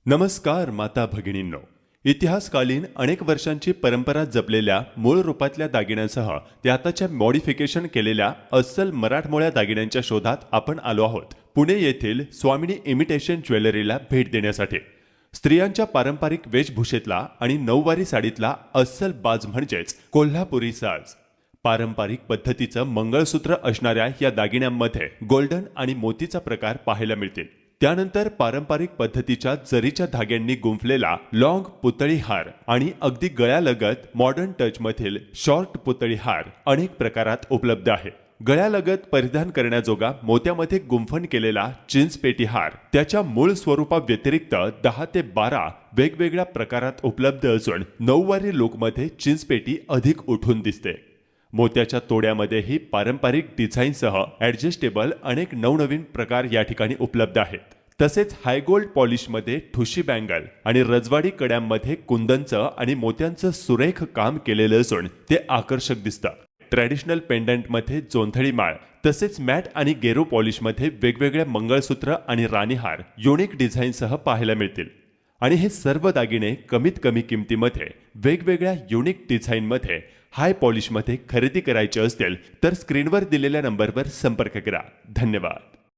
नमस्कार माता भगिनींनो. इतिहासकालीन अनेक वर्षांची परंपरा जपलेल्या मूळ रूपातल्या दागिन्यांसह ते आताच्या मॉडिफिकेशन केलेल्या अस्सल मराठमोळ्या दागिन्यांच्या शोधात आपण आलो आहोत. पुणे येथील स्वामिनी इमिटेशन ज्वेलरीला भेट देण्यासाठी. स्त्रियांच्या पारंपरिक वेशभूषेतला आणि नऊवारी साडीतला अस्सल बाज म्हणजेच कोल्हापुरी साज. पारंपरिक पद्धतीचं मंगळसूत्र असणाऱ्या या दागिन्यांमध्ये गोल्डन आणि मोतीचा प्रकार पाहायला मिळतील. त्यानंतर पारंपरिक पद्धतीच्या जरीच्या धाग्यांनी गुंफलेला लॉंग पुतळी हार आणि अगदी गळ्यालगत मॉडर्न टच मधील शॉर्ट पुतळी हार अनेक प्रकारात उपलब्ध आहे. गळ्यालगत परिधान करण्याजोगा मोत्यामध्ये गुंफण केलेला चिंचपेटी हार त्याच्या मूळ स्वरूपाव्यतिरिक्त 10 ते 12 वेगवेगळ्या प्रकारात उपलब्ध असून नऊवारी लुकमध्ये चिंचपेटी अधिक उठून दिसते. मोत्याच्या तोड्यामध्येही पारंपरिक डिझाईनसह ॲडजस्टेबल अनेक नवनवीन प्रकार या ठिकाणी उपलब्ध आहेत. तसेच हायगोल्ड पॉलिशमध्ये ठुशी बँगल आणि रजवाडी कड्यांमध्ये कुंदनचं आणि मोत्यांचं सुरेख काम केलेलं असून ते आकर्षक दिसतं. ट्रॅडिशनल पेंडंटमध्ये जोंधळी माळ तसेच मॅट आणि गेरो पॉलिशमध्ये वेगवेगळे मंगळसूत्र आणि राणीहार युनिक डिझाईनसह पाहायला मिळतील. आणि हे सर्व दागिने कमीत कमी किमतीमध्ये वेगवेगळ्या युनिक डिझाईनमध्ये हाय पॉलिशमध्ये खरेदी करायचे असतील तर स्क्रीनवर दिलेल्या नंबरवर संपर्क करा. धन्यवाद.